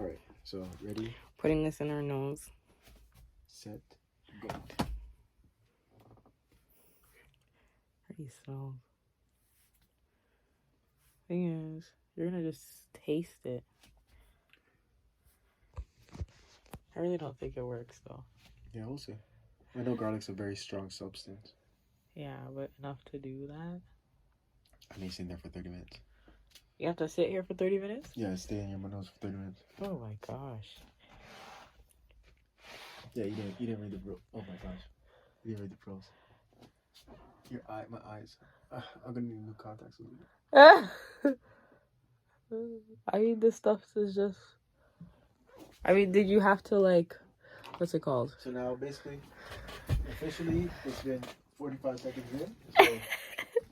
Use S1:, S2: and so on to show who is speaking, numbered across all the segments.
S1: Alright, so ready,
S2: Putting this in our nose.
S1: set, go.
S2: Pretty smells. Thing is, you're gonna just taste it. I really don't think it works though.
S1: Yeah, we'll see. I know garlic's a very strong substance.
S2: Yeah, but enough to do that.
S1: I need to sit there for 30 minutes.
S2: You have to sit here for 30 minutes?
S1: Yeah, stay in your nose for 30 minutes.
S2: Oh my gosh.
S1: Yeah, you didn't read the bro. Oh my gosh, you didn't read the pros. Your eye, my eyes. I'm gonna need new contacts.
S2: I mean, this stuff is just. I mean, did you have to like, what's it called?
S1: So now, basically, officially, it's been 45 seconds in. So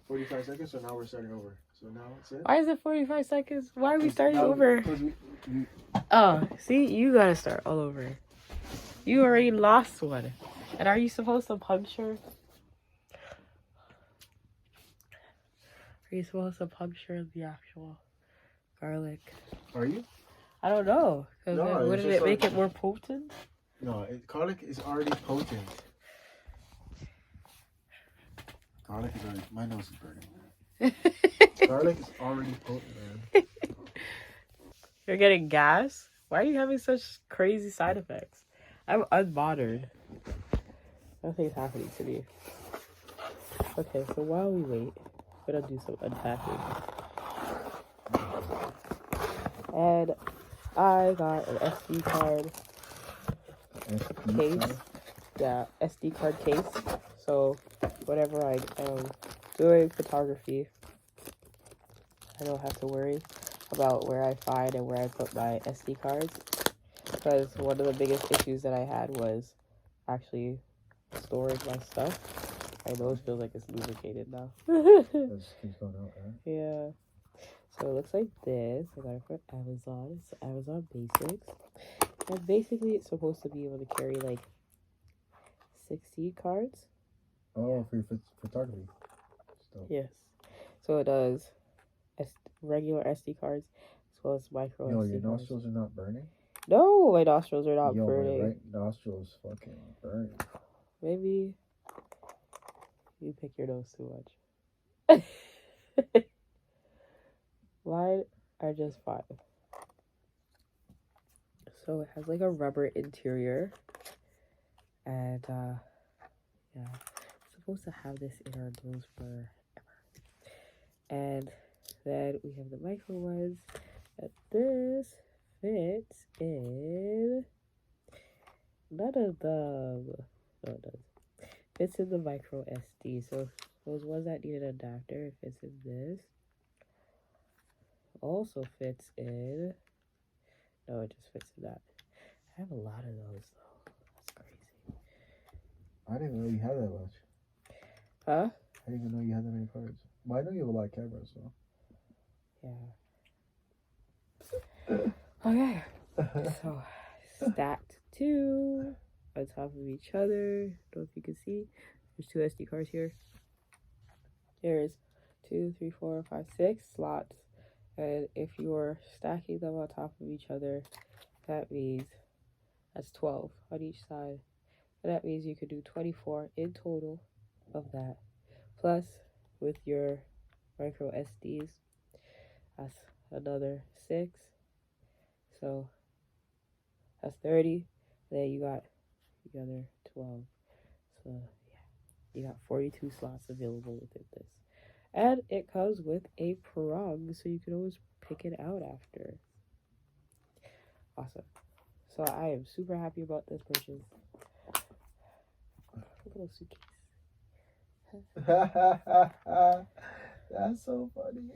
S1: 45 seconds. So now we're starting over. So now it's it.
S2: Why is it 45 seconds? Why are we starting over?
S1: Because we
S2: Oh, see, you gotta start all over. You already lost one. And are you supposed to puncture? Are you supposed to puncture the actual garlic?
S1: Are you?
S2: I don't know. Because
S1: No,
S2: wouldn't
S1: it's
S2: it make
S1: like-
S2: it more potent?
S1: No, garlic is already potent. Garlic is already. My nose is burning. Garlic is already potent, man.
S2: You're getting gas? Why are you having such crazy side effects? I'm unbothered. Nothing's happening to me. Okay, so while we wait, I'm gonna do some unpacking. And I got an SD card case. Yeah, SD card case. So whenever I am doing photography, I don't have to worry about where I find and where I put my SD cards. Because one of the biggest issues that I had was actually storing my stuff. My nose feels like it's lubricated now.
S1: This keeps going out, right?
S2: Yeah. So it looks like this. I got it from Amazon. It's Amazon Basics. And basically it's supposed to be able to carry like 60 cards.
S1: Oh, for your photography stuff.
S2: Yes. So it does regular SD cards as well as micro
S1: Yo,
S2: SD
S1: your
S2: cards.
S1: nostrils are not burning?
S2: No, my nostrils are not
S1: Yo,
S2: burning.
S1: my right nostril is fucking burning.
S2: Maybe you pick your nose too much. Mine are just fine. So it has like a rubber interior. And yeah, it's supposed to have this in our nose forever. And then we have the micro ones. And this fits in none of them. No, it does. Fits in the micro SD. So those ones that need an adapter, it fits in this. Also fits in. No, it just fits in that. I have a lot of those though. That's crazy.
S1: I didn't even know you had that much.
S2: Huh?
S1: I didn't even know you had that many cards. Well, I know you have a lot of cameras, so.
S2: Yeah. Okay. So stacked two on top of each other. Don't know if you can see. There's two SD cards here. There's 2, 3, 4, 5, 6 slots. And if you're stacking them on top of each other, that means that's 12 on each side. And that means you could do 24 in total of that. Plus, with your micro SDs, that's another 6. So that's 30. Then you got the other 12. So yeah, you got 42 slots available within this. And it comes with a prong, so you can always pick it out after. Awesome. So I am super happy about this purchase. Little suitcase.
S1: That's so funny.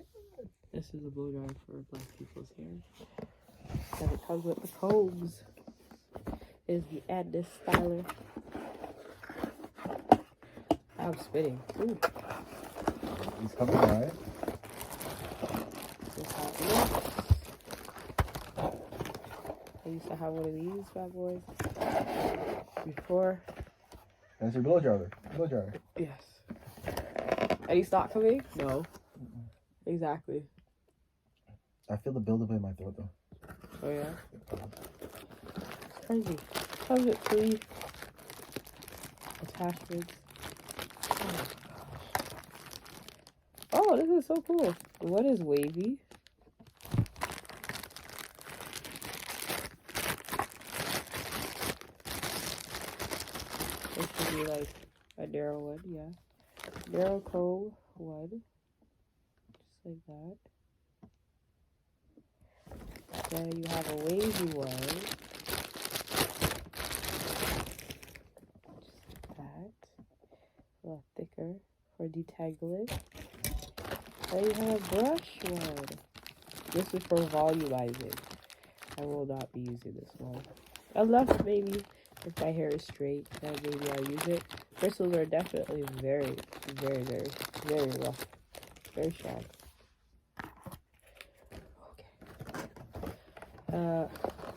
S2: This is a blow dryer for black people's hair. And it comes with the combs. Is the Adness Styler. I'm spitting. Ooh.
S1: He's coming, right?
S2: This hot. I used to have one of these bad boys before.
S1: That's your blow dryer. Blow dryer.
S2: Yes. Any stock coming? No. Exactly.
S1: I feel the buildup in my throat, though.
S2: Oh, yeah? It's crazy. Comes with 3 attachments. Oh, this is so cool. What is wavy? This should be like a narrow one, yeah. Narrow comb one. Just like that. Then you have a wavy one. Just like that. A little thicker for detangling. Then you have a brush one. This is for volumizing. I will not be using this one. Unless maybe if my hair is straight, then maybe I'll use it. Bristles are definitely very, very, very, very rough. Very sharp. Okay.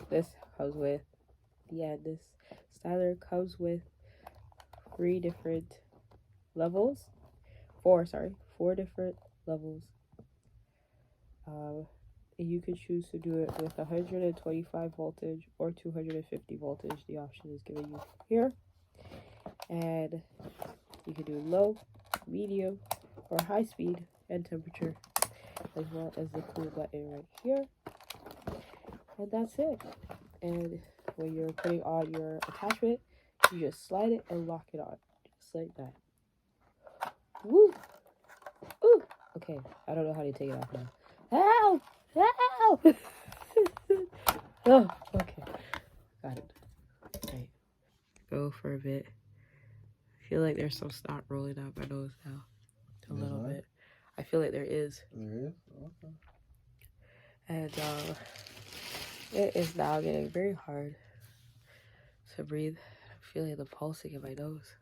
S2: This comes with, this styler comes with 4 different levels. You could choose to do it with 125 voltage or 250 voltage. The option is given you here. And you can do low, medium, or high speed and temperature, as well as the cool button right here. And that's it. And when you're putting on your attachment, you just slide it and lock it on, just like that. Woo! Ooh! Okay, I don't know how to take it off now. Ow! Ow! Oh, okay. Got it. Right. Go for a bit. I feel like there's some snot rolling out my nose now. A little bit. I feel like there is.
S1: There is? Okay.
S2: And it is now getting very hard to breathe. I'm feeling the pulsing in my nose.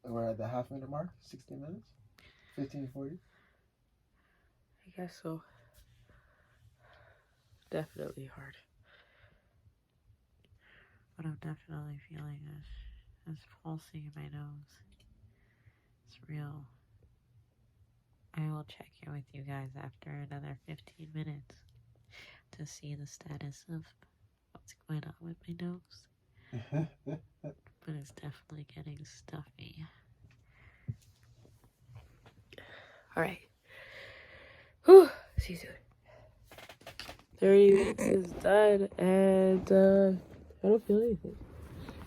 S1: We're at the half-minute mark? 60 minutes? 15 to 40?
S2: I guess so. Definitely hard. But I'm definitely feeling this pulsing in my nose. It's real. I will check in with you guys after another 15 minutes to see the status of what's going on with my nose. But it's definitely getting stuffy. Alright. Whew. See you soon. 30 minutes is done, and I don't feel anything.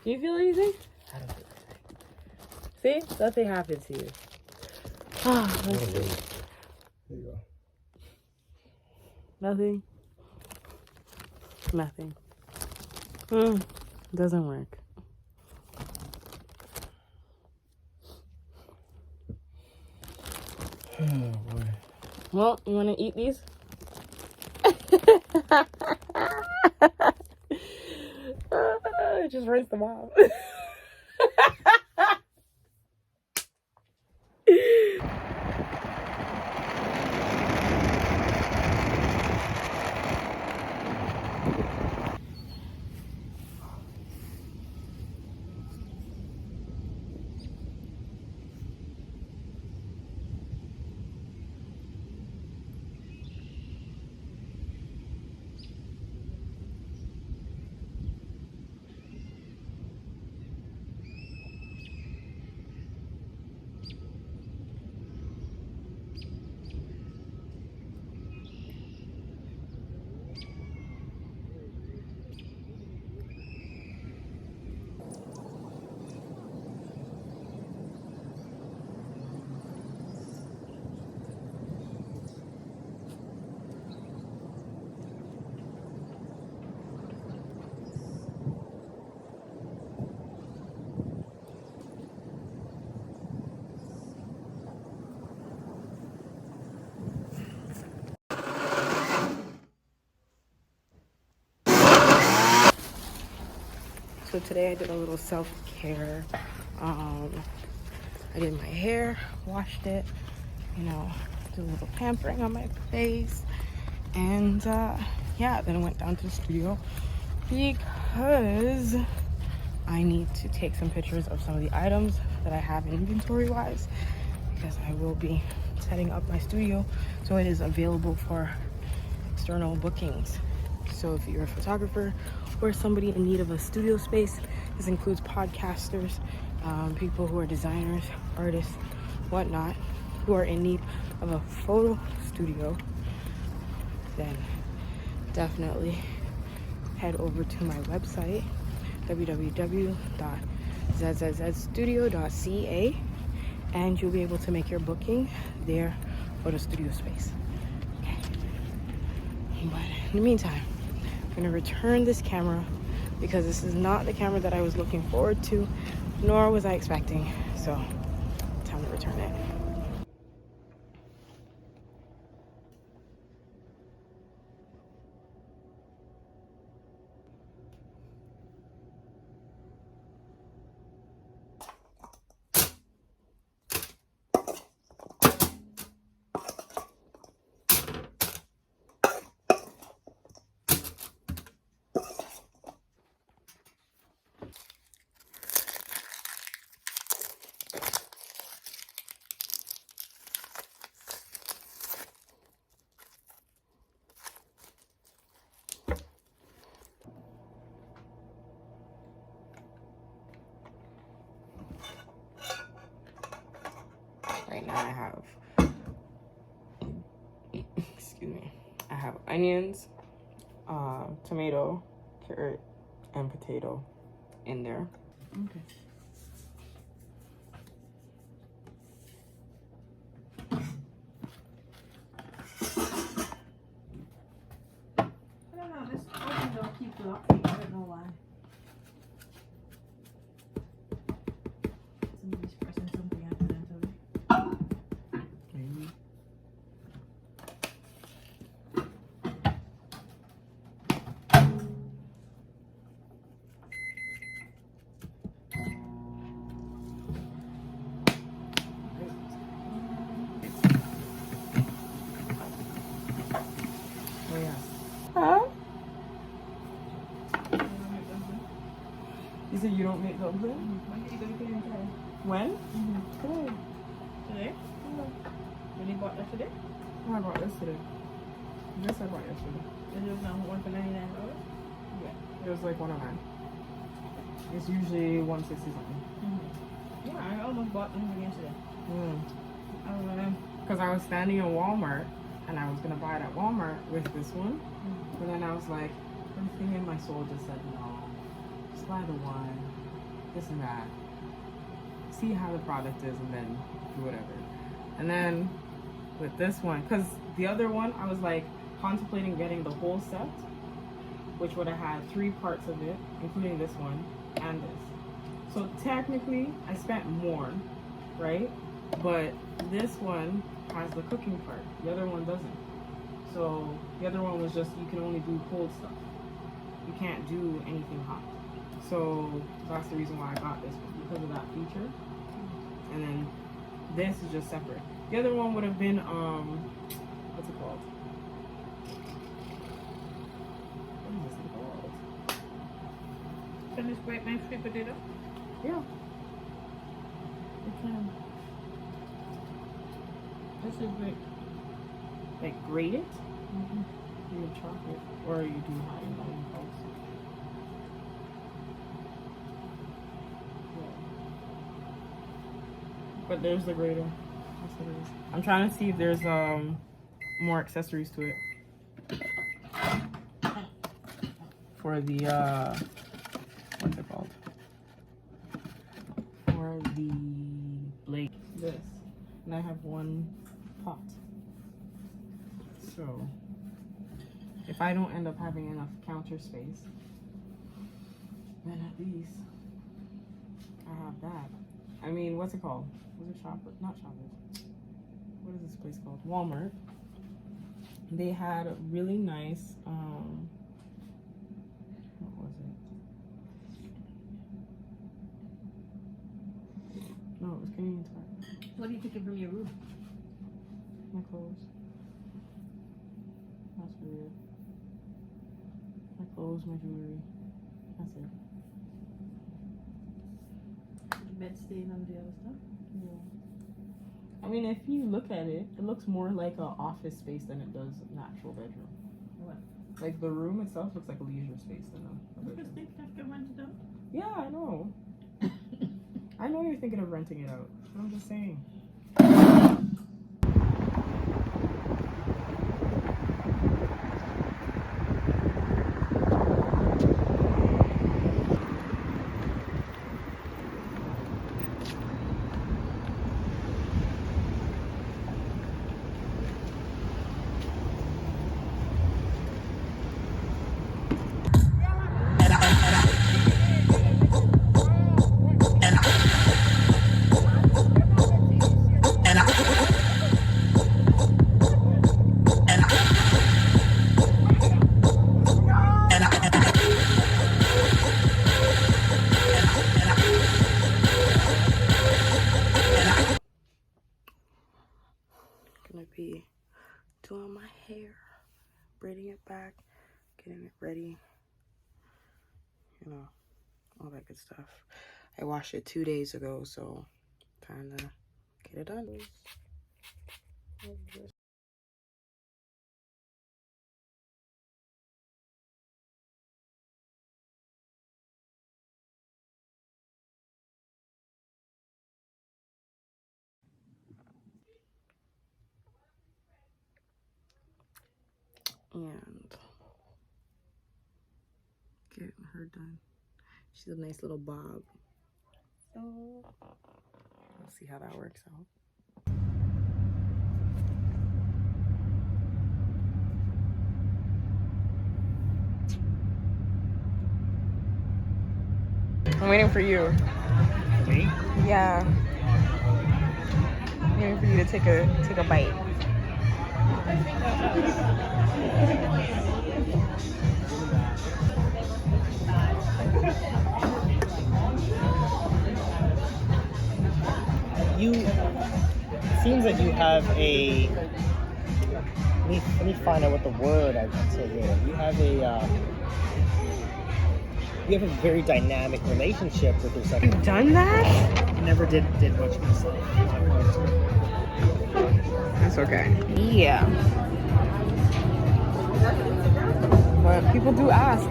S2: Do you feel anything? I don't feel anything. See? Nothing happened to you. Ah, let's see.
S1: There you go.
S2: Nothing. Nothing. Doesn't work.
S1: Oh boy.
S2: Well, you want to eat these? Just rinse them off. So today I did a little self-care. I did my hair, washed it, you know, did a little pampering on my face. And yeah, then I went down to the studio because I need to take some pictures of some of the items that I have inventory wise, because I will be setting up my studio so it is available for external bookings. So if you're a photographer or somebody in need of a studio space, this includes podcasters, people who are designers, artists, whatnot, who are in need of a photo studio, then definitely head over to my website, www.zzstudio.ca, and you'll be able to make your booking there for the studio space. Okay. But in the meantime, I'm gonna return this camera because this is not the camera that I was looking forward to, nor was I expecting. So, time to return it. Right now I have, excuse me, I have onions, tomato, carrot, and potato in there. Okay.
S3: I don't know, this open door keeps locking, I don't know why. Somebody's pressing something accidentally.
S2: Maybe. Oh yeah. Huh? You said you don't make dumpling?
S3: When did you go to Korean today?
S2: When? Today.
S3: Today? When you bought that today?
S2: Oh, I bought yesterday. This I bought yesterday.
S3: It was now $1 for $99?
S2: Yeah. It was like 109. It's usually 160 something.
S3: Yeah, I almost bought them again today. I don't know.
S2: Because I was standing in Walmart and I was gonna buy it at Walmart with this one, but then I was like, everything in my soul just said no. Just buy the one, this and that. See how the product is and then do whatever. And then with this one, because the other one I was like contemplating getting the whole set, which would have had 3 parts of it, including this one and this. So technically I spent more, right? But this one has the cooking part. The other one doesn't. So the other one was just, you can only do cold stuff. You can't do anything hot. So that's the reason why I got this one, because of that feature. And then this is just separate. The other one would have been, what's it called? What is this called?
S3: Can this grate my sweet potato?
S2: Yeah. It can.
S3: This is great.
S2: Like grate it? You would chop it, or you do hot and long pulse. Yeah. But there's the grater. That's what it is. I'm trying to see if there's more accessories to it. For the what's it called? For the blade. This. And I have one pot. So if I don't end up having enough counter space, then at least I have that. I mean, what's it called? Was it Shoppers? Not Shoppers. What is this place called? Walmart. They had a really nice, what was it? No, it was Canadian Tire.
S3: What are you taking from your room?
S2: My clothes. That's weird. My clothes, my jewelry. That's it.
S3: The bed stain and the other stuff?
S2: Yeah. I mean, if you look at it, it looks more like an office space than it does an actual bedroom.
S3: What?
S2: Like the room itself looks like a leisure space than a
S3: Because they can rent it out.
S2: Yeah, I know. I know you're thinking of renting it out. I'm just saying. Gonna be doing my hair, braiding it back, getting it ready, you know, all that good stuff. I washed it 2 days ago, so time to get it done. And getting her done. She's a nice little bob. So we'll see how that works out. I'm waiting for you.
S4: Me?
S2: Yeah. I'm waiting for you to take a bite.
S4: Seems like you have a. Let me find out what the word I'd say here. You have a very dynamic relationship with your second.
S2: You've done that?
S4: Never did much myself.
S2: That's okay. Yeah. But people do ask.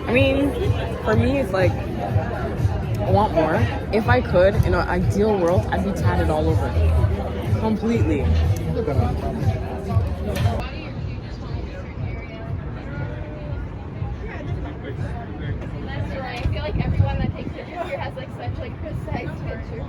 S2: I mean, for me, it's like, I want more. If I could, in an ideal world, I'd be tatted all over. Completely.
S5: I feel like everyone that takes pictures here has like such like precise picture.